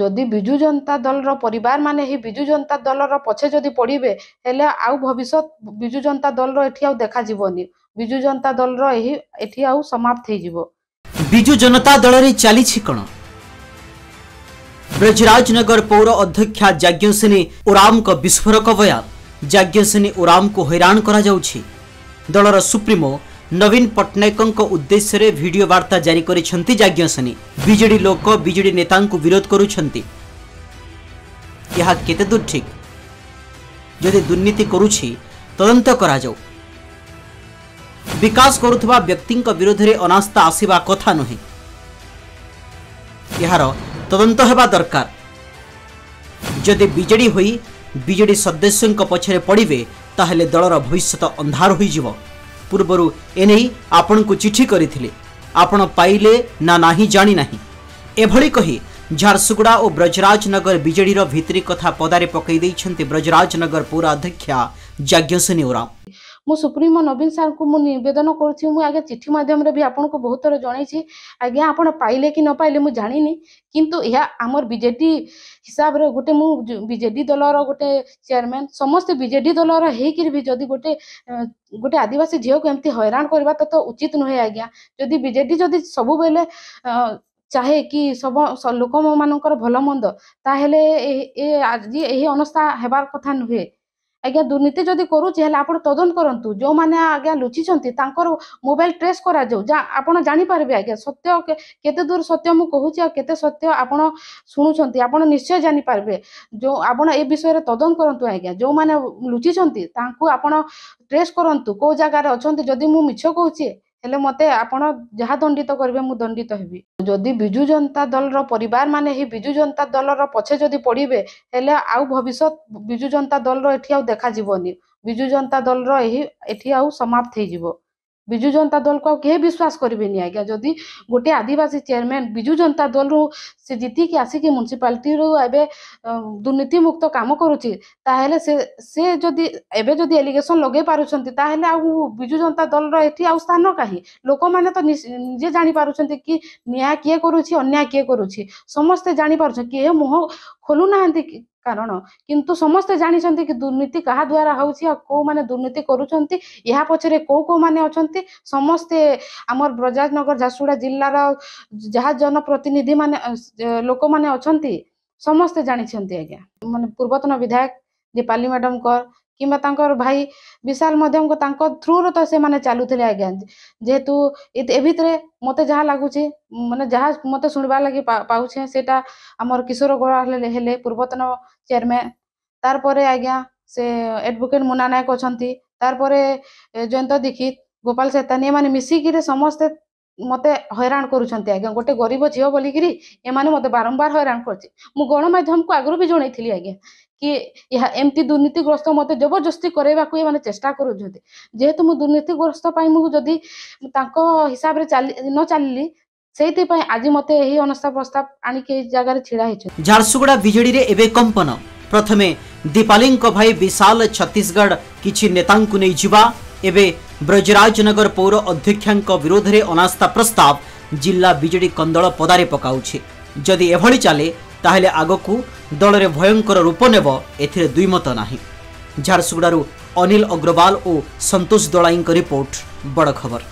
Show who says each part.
Speaker 1: जदि बिजु जनता दल रो परिवार माने ही बिजु जनता दल रो पछे जदि पड़िबे हेले आउ भविष्य बिजु जनता दल रो एठी आउ देखा जीवनी बिजु जनता दल रो एठी आउ समाप्त हे जीवो।
Speaker 2: बिजु जनता दल रे चाली छि कोन ब्रजराजनगर पौर अध्यक्षा जाज्ञसेनी उराम को विस्फोरक बयान। जाज्ञसेनी उराम को हैरान करा जाउछि। दलर सुप्रीमो नवीन पट्टनायक उद्देश्य रे वीडियो वार्ता जारी करिसेंती जाज्ञसेनी। बीजेडी लोक बीजेडी नेता को विरोध करुछंती। यह केते दूर ठीक? जदि दुर्नीति करुछि तदंत करा जाऊ। विकास करुथबा व्यक्ति विरोध रे अनास्था आसीबा कथा नहे। यार तदंत हेबा दरकार। जदि बीजेडी होई बीजेडी सदस्यों पछरे पड़िबे ताहेले दलर भविष्य अंधार होई जिवो। पूर्वरु एने आपण को चिठी करिथिले आपण पाइले ना नाही जानी नाही एभली कही झारसुगुड़ा और ब्रजराजनगर बीजेडी रो भितरी कथा पदारे पकई दैछंती ब्रजराजनगर पूरा अध्यक्षा जाज्ञसेनी उराम।
Speaker 1: मु सुप्रीमो नवीन सार को मु निवेदन करूछि। मु आगे चिठी माध्यम रे भी आपन को बहुत थर जणाई छी। आगे आपण पाइले कि न पाइले मु जानिनी किंतु या हमर बीजेडी हिसाब रे गोटे मु बीजेडी दल रो गोटे चेयरमैन समस्त बीजेडी दल रो हे कि भी जदी गोटे आदिवासी झियो को एमती हैरान करबा तो उचित नहे। आज्ञा जदी बीजेडी जदी सबु बेले चाहे कि सब लोक मानकर भल मंद ताहेले ए आज एही अवस्था हेबार कथा नुहे। आज्ञा दुर्नीति जदि करूछि हेले आपण तदंत करंतु। जो माने आज्ञा लुचि छंती तांकर मोबाइल ट्रेस करा जाऊ जा आपण जानि पारबे। आज्ञा सत्य केते दूर सत्य मु कहूछि आ केते सत्य आपण सुनुछंती आपण निश्चय जानि पारबे। जो आपण ए विषय रे तदंत करंतु। आज्ञा जो माने लुचि छंती तांकु आपण ट्रेस करंतु को जगह रे अछंती। जदि मु मिछ कहूछि हेले मते आपण जहा दंडित करबे मु दंडित हेबी। जदि बिजु जनता दल रो परिवार माने ही बिजु जनता दल रो पछे जदि पड़िबे हेले आउ भविष्य बिजु जनता दल रो एठी आउ देखा जीवनी बिजु जनता दल रो एठी आउ समाप्त हे जीवो। बिजु जनता दल को के विश्वास करबेनी। आज्ञा जदि गोटे आदिवासी चेयरमैन बिजु जनता दल रो से जीती के आसी के म्युनिसिपालिटी रो एबे दुर्नीति मुक्त काम करूची ताहेले से जदि एबे जदि एलिगेशन लगे पारुछंती ताहेले आउ बिजु जनता दल रो एठी आउ स्थान काहे। लोक माने तो जे जानि पारुछंती कि न्याय किए करूची अन्याय किए करूची समस्त जानि पारुछ कि मुह खोलु नाहंती कारण किंतु समस्त जानिछंती कि दुर्नीति कहा द्वारा होउची आ को माने दुर्नीति करूछंती यहा पछरे को माने अछंती समस्त हमर ब्रजराजनगर झारसुगुड़ा जिल्ला रो जहा जन प्रतिनिधि माने लोक माने अछंती समस्त जानिछंती। आज्ञा माने पूर्वतन विधायक दीपाली मैडम को किंबा तांकर भाई विशाल मध्यम को तांको थ्रू रो तो से माने चालुथिले। आज्ञा जेहेतु ए भितरे मते जहा लागुची माने जहा मते सुनबा लागि पाउछे सेटा हमर किशोर गोरा हेले पूर्वतन चेयरमैन तार परे आज्ञा से एडवोकेट मुन्ना नायक अछंती तार परे जयंत दीक्षित गोपाल सेतानी माने मिसी कि समस्त मते हैरान करूछंती। आज्ञा गोटे गरीब झियो बोली गिरी ए माने मते बारंबार हैरान करछि। मु गणमाध्यम को आगु भी जणैथिली आज्ञा कि यह एमती दुर्नीतिग्रस्त मते जबरदस्ती करेबा को माने चेष्टा करूछंती। जेहेतु मु दुर्नीतिग्रस्त पाई मु जदी तांको हिसाब रे न चलली सेति पई आज मते एही अनस्था प्रस्ताव आनी के जगह रे छिड़ा हिछ।
Speaker 2: झारसुगुड़ा बिजेडी रे एबे कंपन प्रथमे दीपाली भाई विशाल छत्तीसगढ़ किछि नेतांकु नै जिबा एबे ब्रजराजनगर पौर अध्यक्षा विरोध रे अनास्था प्रस्ताव जिला बिजेडी कंदल पदारे पकाउछि। जदि एभली चले ताहेले आगकू दल रे भयंकर रूप नेब एथिरे दुई मत नाही। झारसुगुड़ारू अनिल अग्रवाल और संतोष दलाई रिपोर्ट बड़ खबर।